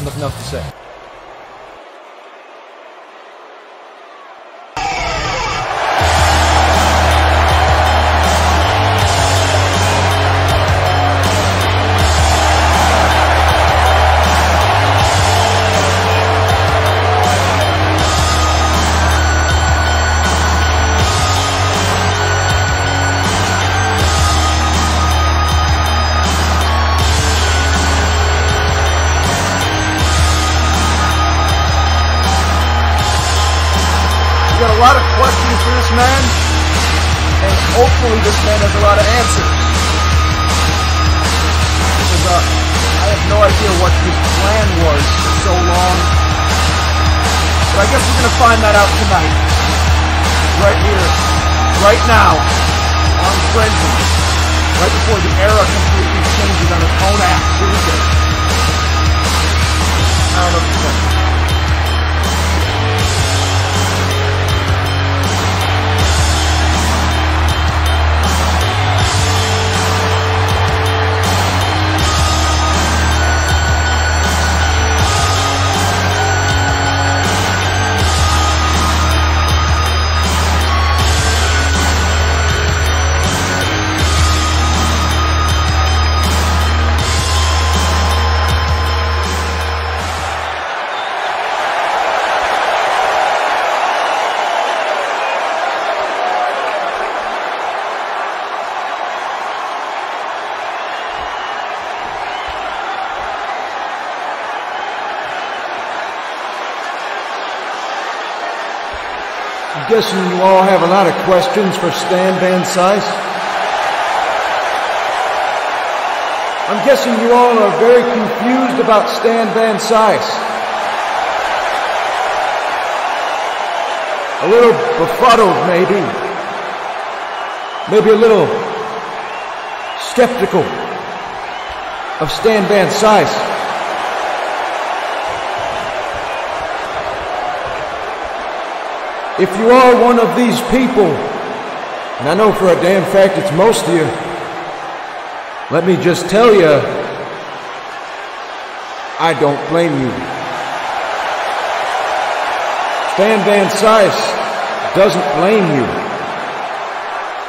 have nothing else to say. Got a lot of questions for this man, and hopefully this man has a lot of answers. Because I have no idea what his plan was for so long. But I guess we're going to find that out tonight. Right here, right now, on Frenzy. Right before the era completely changes on its own act. Here we go. I don't know if it's funny. I'm guessing you all have a lot of questions for Stan Van Cise. I'm guessing you all are very confused about Stan Van Cise. A little befuddled, maybe. Maybe a little skeptical of Stan Van Cise. If you are one of these people, and I know for a damn fact it's most of you, let me just tell you, I don't blame you. Stan Van Cise doesn't blame you.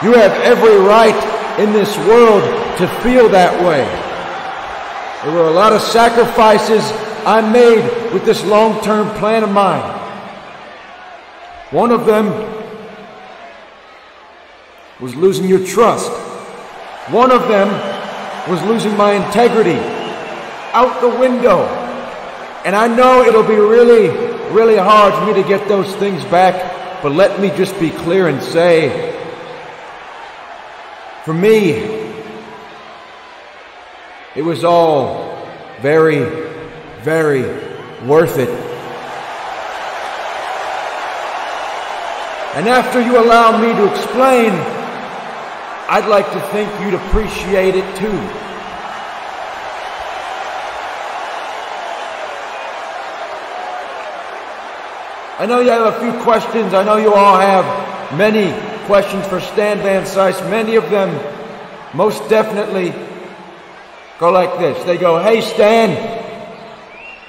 You have every right in this world to feel that way. There were a lot of sacrifices I made with this long-term plan of mine. One of them was losing your trust. One of them was losing my integrity out the window. And I know it'll be really, really hard for me to get those things back, but let me just be clear and say, for me, it was all very, very worth it. And after you allow me to explain, I'd like to think you'd appreciate it too. I know you have a few questions. I know you all have many questions for Stan Van Cise. Many of them most definitely go like this. They go, hey Stan,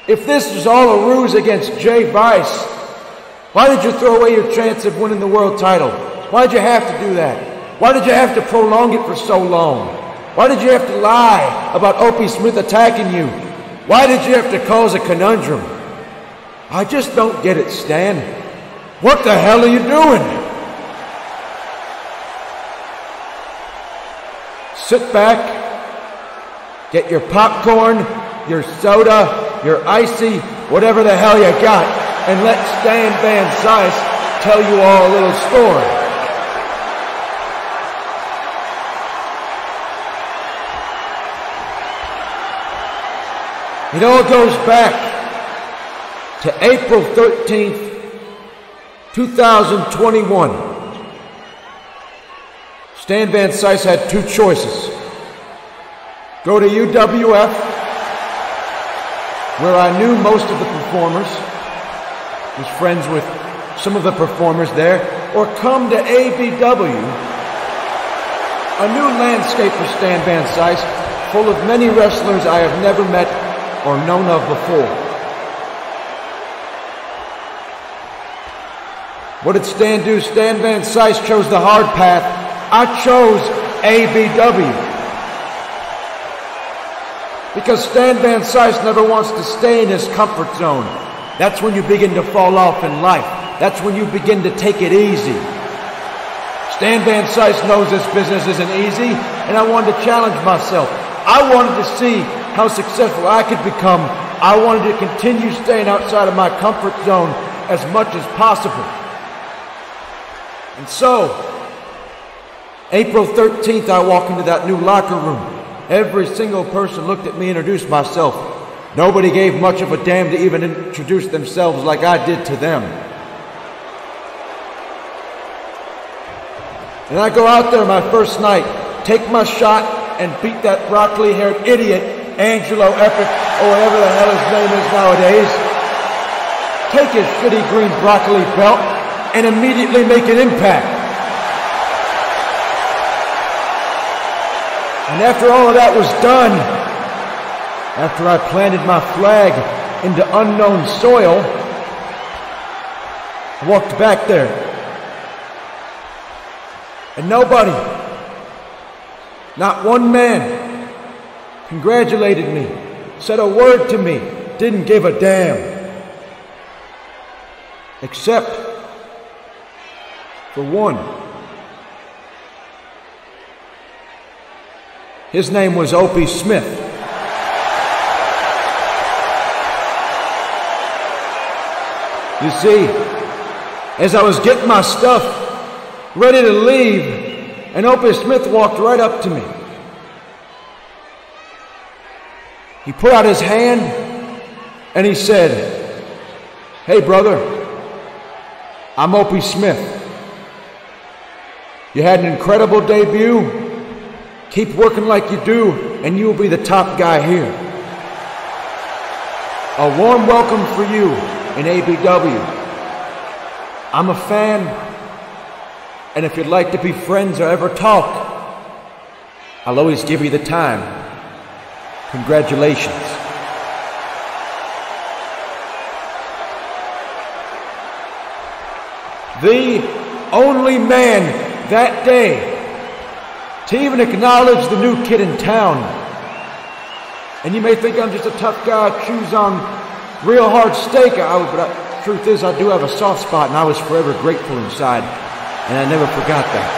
if this is all a ruse against Jay Vice, why did you throw away your chance of winning the world title? Why did you have to do that? Why did you have to prolong it for so long? Why did you have to lie about Opie Smith attacking you? Why did you have to cause a conundrum? I just don't get it, Stan. What the hell are you doing? Sit back, get your popcorn, your soda, your icy, whatever the hell you got, and let Stan Van Cise tell you all a little story. It all goes back to April 13th, 2021. Stan Van Cise had two choices. Go to UWF, where I knew most of the performers, was friends with some of the performers there, or come to ABW, a new landscape for Stan Van Cise, full of many wrestlers I have never met or known of before. What did Stan do? Stan Van Cise chose the hard path. I chose ABW. Because Stan Van Cise never wants to stay in his comfort zone. That's when you begin to fall off in life. That's when you begin to take it easy. Stan Van Cise knows this business isn't easy, and I wanted to challenge myself. I wanted to see how successful I could become. I wanted to continue staying outside of my comfort zone as much as possible. And so, April 13th, I walk into that new locker room. Every single person looked at me, introduced myself. Nobody gave much of a damn to even introduce themselves like I did to them. And I go out there my first night, take my shot, and beat that broccoli-haired idiot, Angelo Epic, or whatever the hell his name is nowadays. Take his shitty green broccoli belt, and immediately make an impact. And after all of that was done, after I planted my flag into unknown soil, I walked back there. And nobody, not one man, congratulated me, said a word to me, didn't give a damn. Except for one. His name was Opie Smith. You see, as I was getting my stuff ready to leave, and Opie Smith walked right up to me. He put out his hand and he said, "Hey brother, I'm Opie Smith. You had an incredible debut. Keep working like you do, and you'll be the top guy here. A warm welcome for you in ABW. I'm a fan, and if you'd like to be friends or ever talk, I'll always give you the time. Congratulations." The only man that day to even acknowledge the new kid in town. And you may think I'm just a tough guy, chews on real hard steak, but truth is I do have a soft spot, and I was forever grateful inside, and I never forgot that.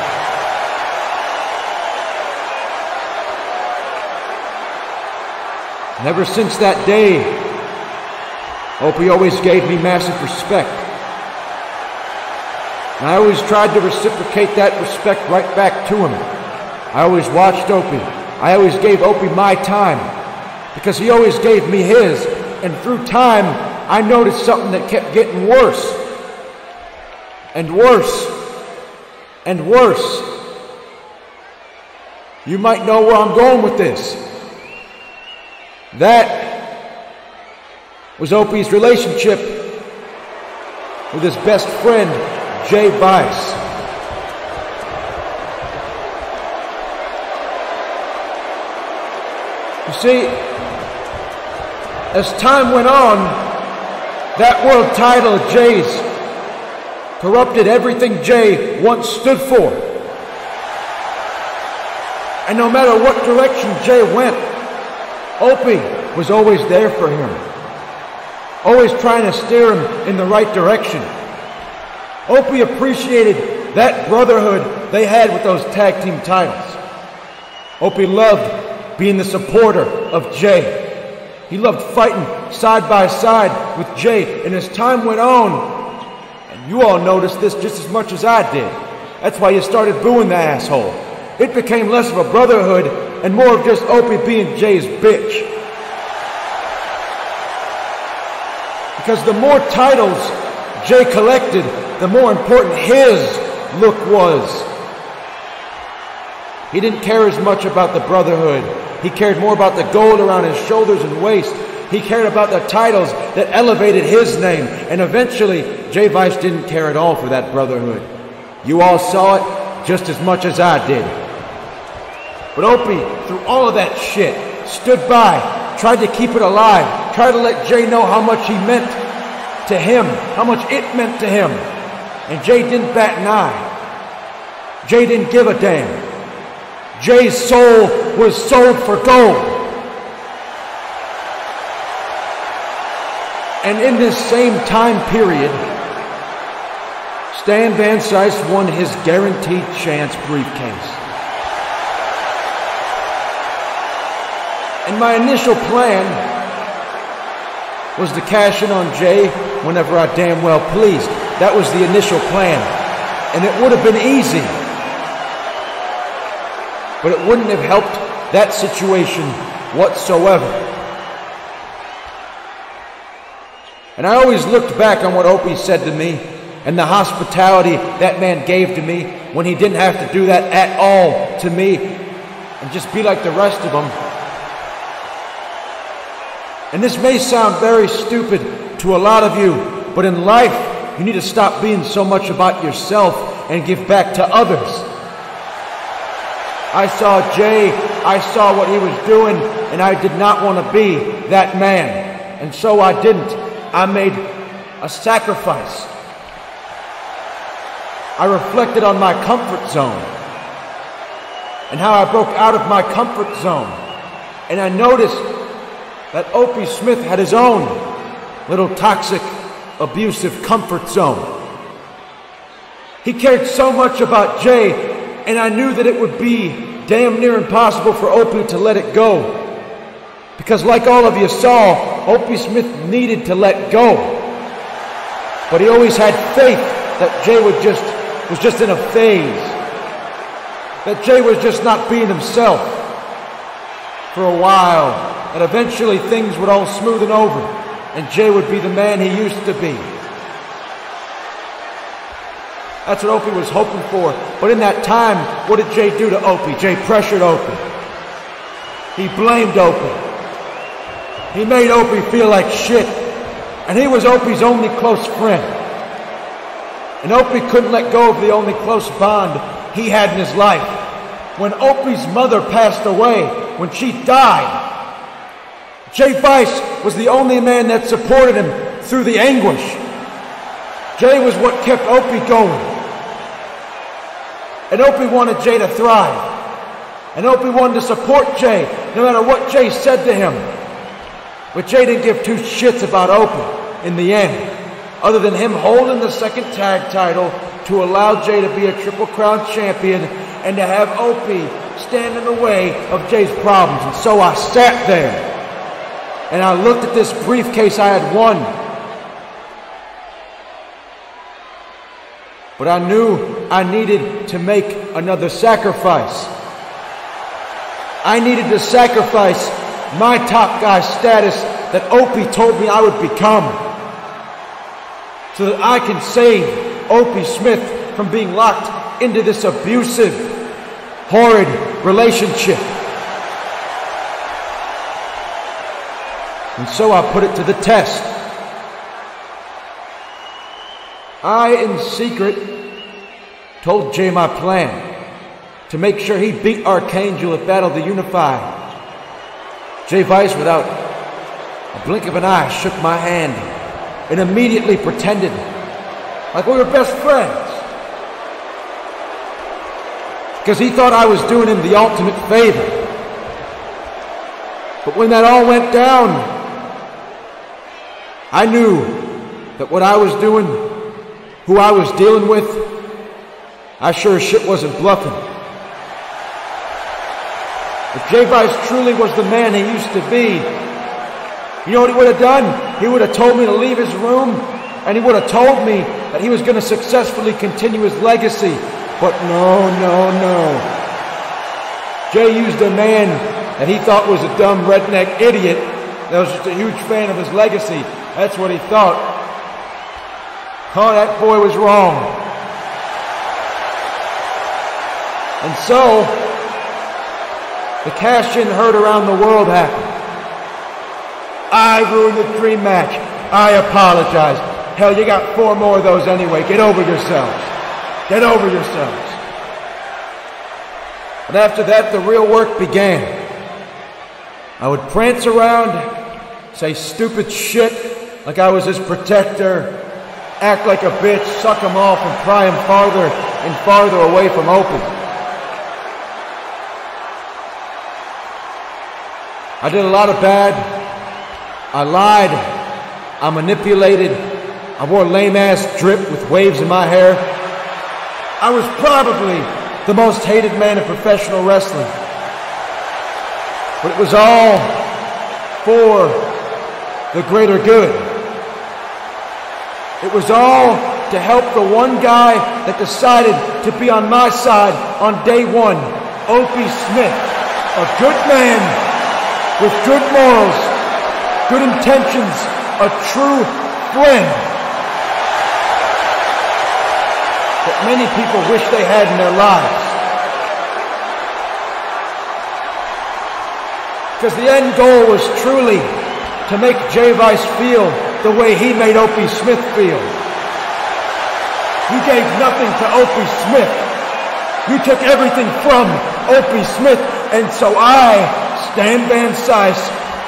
And ever since that day, Opie always gave me massive respect. And I always tried to reciprocate that respect right back to him. I always watched Opie. I always gave Opie my time, because he always gave me his. And through time, I noticed something that kept getting worse. And worse. And worse. You might know where I'm going with this. That was Opie's relationship with his best friend, Jay Vice. You see, as time went on, that world title of Jay's corrupted everything Jay once stood for. And no matter what direction Jay went, Opie was always there for him. Always trying to steer him in the right direction. Opie appreciated that brotherhood they had with those tag team titles. Opie loved being the supporter of Jay. He loved fighting side by side with Jay, and as time went on, and you all noticed this just as much as I did, that's why you started booing the asshole. It became less of a brotherhood and more of just Opie being Jay's bitch. Because the more titles Jay collected, the more important his look was. He didn't care as much about the brotherhood. He cared more about the gold around his shoulders and waist. He cared about the titles that elevated his name. And eventually, Jay Vice didn't care at all for that brotherhood. You all saw it just as much as I did. But Opie, through all of that shit, stood by, tried to keep it alive, tried to let Jay know how much he meant to him, how much it meant to him. And Jay didn't bat an eye. Jay didn't give a damn. Jay's soul was sold for gold. And in this same time period, Stan Van Cise won his guaranteed chance briefcase. And my initial plan was to cash in on Jay whenever I damn well pleased. That was the initial plan. And it would have been easy. But it wouldn't have helped that situation whatsoever. And I always looked back on what Opie said to me and the hospitality that man gave to me when he didn't have to do that at all to me and just be like the rest of them. And this may sound very stupid to a lot of you, but in life, you need to stop being so much about yourself and give back to others. I saw Jay, I saw what he was doing, and I did not want to be that man. And so I didn't. I made a sacrifice. I reflected on my comfort zone and how I broke out of my comfort zone. And I noticed that Opie Smith had his own little toxic, abusive comfort zone. He cared so much about Jay, and I knew that it would be damn near impossible for Opie to let it go. Because like all of you saw, Opie Smith needed to let go. But he always had faith that Jay was just in a phase. That Jay was just not being himself for a while. And eventually things would all smoothen over. And Jay would be the man he used to be. That's what Opie was hoping for. But in that time, what did Jay do to Opie? Jay pressured Opie. He blamed Opie. He made Opie feel like shit. And he was Opie's only close friend. And Opie couldn't let go of the only close bond he had in his life. When Opie's mother passed away, when she died, Jay Vice was the only man that supported him through the anguish. Jay was what kept Opie going. And Opie wanted Jay to thrive. And Opie wanted to support Jay, no matter what Jay said to him. But Jay didn't give two shits about Opie in the end, other than him holding the second tag title to allow Jay to be a Triple Crown champion and to have Opie stand in the way of Jay's problems. And so I sat there and I looked at this briefcase I had won. But I knew I needed to make another sacrifice. I needed to sacrifice my top guy status that Opie told me I would become, so that I can save Opie Smith from being locked into this abusive, horrid relationship. And so I put it to the test. I, in secret, told Jay my plan to make sure he beat Archangel at Battle of the Unified. Jay Vice, without a blink of an eye, shook my hand and immediately pretended like we were best friends. Because he thought I was doing him the ultimate favor. But when that all went down, I knew that what I was doing, who I was dealing with, I sure as shit wasn't bluffing. If Jay Vice truly was the man he used to be, you know what he would have done? He would have told me to leave his room, and he would have told me that he was going to successfully continue his legacy. But no. Jay used a man that he thought was a dumb redneck idiot that was just a huge fan of his legacy. That's what he thought. Oh, that boy was wrong. And so, the cash-in heard around the world happened. I ruined the dream match. I apologize. Hell, you got 4 more of those anyway. Get over yourselves. Get over yourselves. But after that, the real work began. I would prance around, say stupid shit like I was his protector, act like a bitch, suck him off, and pry him farther and farther away from Opie. I did a lot of bad. I lied. I manipulated. I wore lame-ass drip with waves in my hair. I was probably the most hated man in professional wrestling. But it was all for the greater good. It was all to help the one guy that decided to be on my side on day one, Opie Smith, a good man with good morals, good intentions, a true friend that many people wish they had in their lives. Because the end goal was truly to make Jay Vice feel the way he made Opie Smith feel. You gave nothing to Opie Smith. You took everything from Opie Smith, and so I, Stan Van Cise,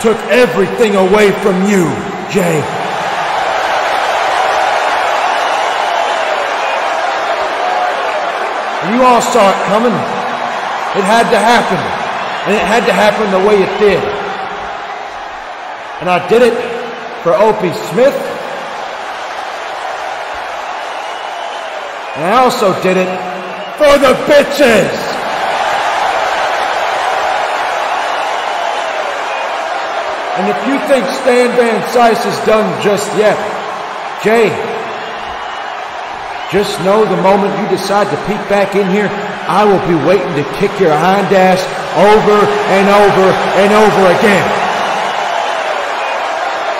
took everything away from you, Jay. You all saw it coming. It had to happen. And it had to happen the way it did. And I did it for Opie Smith. And I also did it for the bitches. And if you think Stan Van Cise is done just yet, Jay, just know the moment you decide to peek back in here, I will be waiting to kick your hind ass over and over and over again.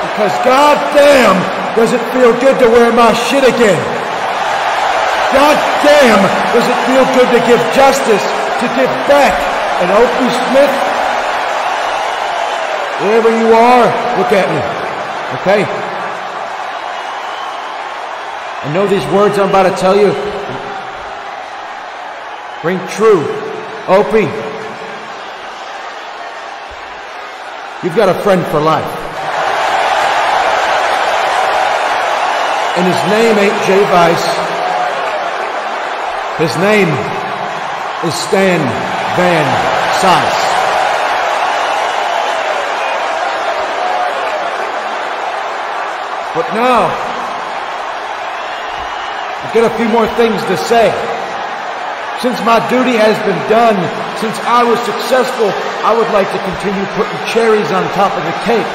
Because goddamn, does it feel good to wear my shit again. Goddamn, does it feel good to give justice, to give back. And Opie Smith, wherever you are, look at me, okay? I know these words I'm about to tell you ring true. Opie, you've got a friend for life. And his name ain't Jay Vice. His name is Stan Van Cise. But now, I've got a few more things to say. Since my duty has been done, since I was successful, I would like to continue putting cherries on top of the cake.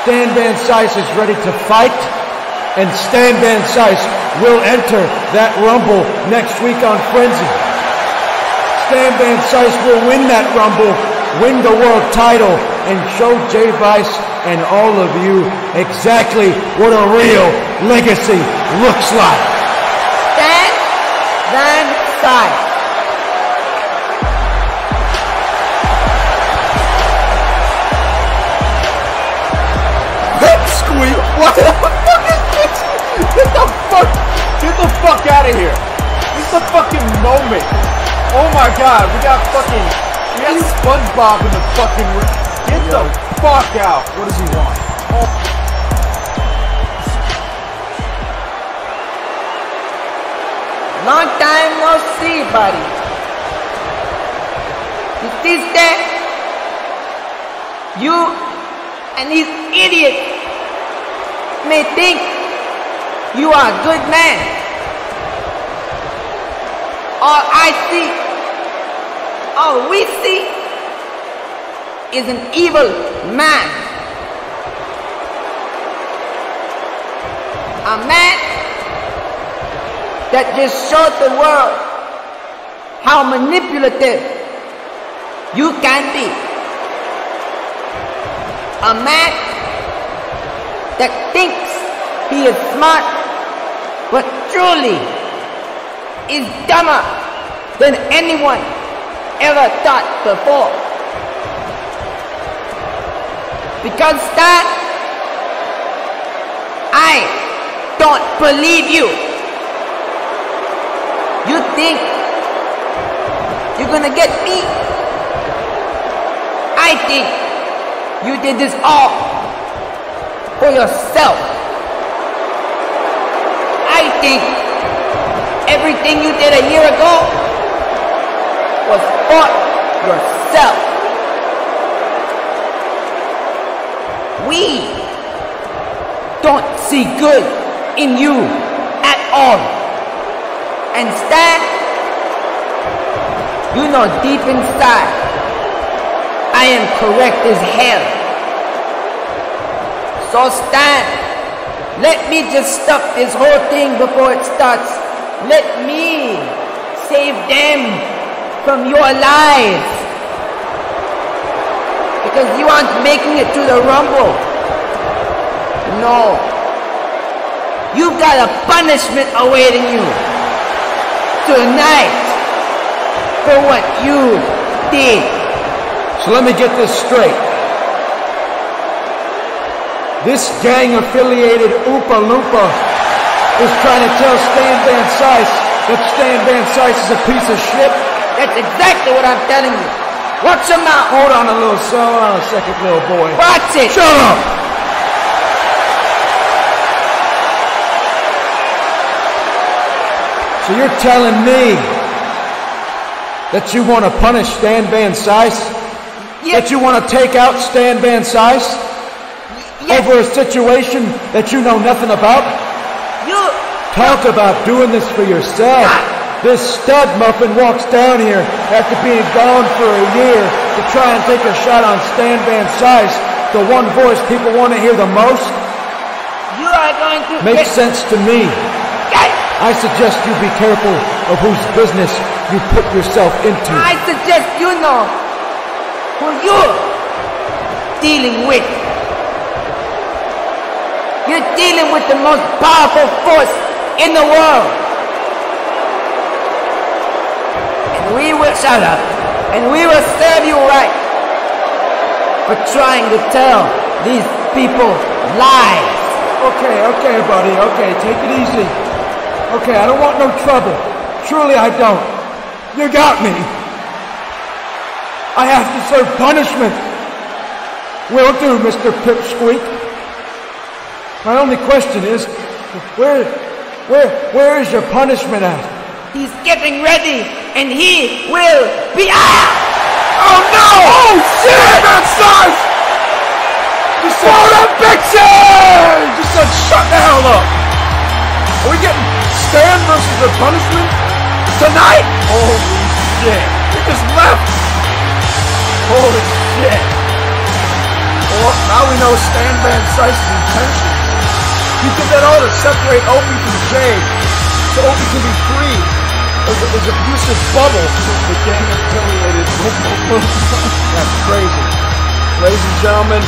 Stan Van Cise is ready to fight, and Stan Van Cise will enter that Rumble next week on Frenzy. Stan Van Cise will win that Rumble, win the world title, and show Jay Vice and all of you exactly what a real legacy looks like. Stan Van Cise. PIPSQUEAK? What the fuck is this? Get the fuck out of here. This is the fucking moment. Oh my god, we got SpongeBob in the fucking room. Get the fuck out. What does he want? Oh. Long time no see, buddy. You see, Stan? You and these idiots may think you are a good man. All I see, all we see is an evil man. A man that just showed the world how manipulative you can be. A man that thinks he is smart, but truly is dumber than anyone ever thought before. Because Stan, I don't believe you. You think you're gonna get me? I think you did this all for yourself. think everything you did a year ago was for yourself. We don't see good in you at all. And Stan, you know deep inside, I am correct as hell. So Stan, let me just stop this whole thing before it starts. Let me save them from your lives. Because you aren't making it to the Rumble. No. You've got a punishment awaiting you tonight for what you did. So let me get this straight. This gang-affiliated Oompa Loompa is trying to tell Stan Van Cise that Stan Van Cise is a piece of shit? That's exactly what I'm telling you. Watch your mouth. Hold on a second, little boy. Watch it. Shut up! So you're telling me that you want to punish Stan Van Cise? Yes. That you want to take out Stan Van Cise? Yes. Over a situation that you know nothing about? You Talk about doing this for yourself. This stud muffin walks down here after being gone for a year to try and take a shot on Stan Van Cise, the one voice people want to hear the most? You are going to Makes sense to me. I suggest you be careful of whose business you put yourself into. I suggest you know who you're dealing with. You're dealing with the most powerful force in the world. And we will shut up. And we will serve you right for trying to tell these people lies. Okay, buddy. Okay, take it easy. Okay, I don't want no trouble. Truly I don't. You got me. I have to serve punishment. Will do, Mr. PIPSQUEAK. My only question is, where is your punishment at? He's getting ready, and he will be out. Oh no! Oh shit! That size! Just said, the bitches! Just said, shut the hell up! Are we getting Stan versus the punishment tonight? Holy shit! He just left. Holy shit! Well, now we know Stan Van Cise's intention. He did that all to separate Opie from Jade, so Opie can be free of his abusive bubble. The gang affiliated. That's crazy. Ladies and gentlemen,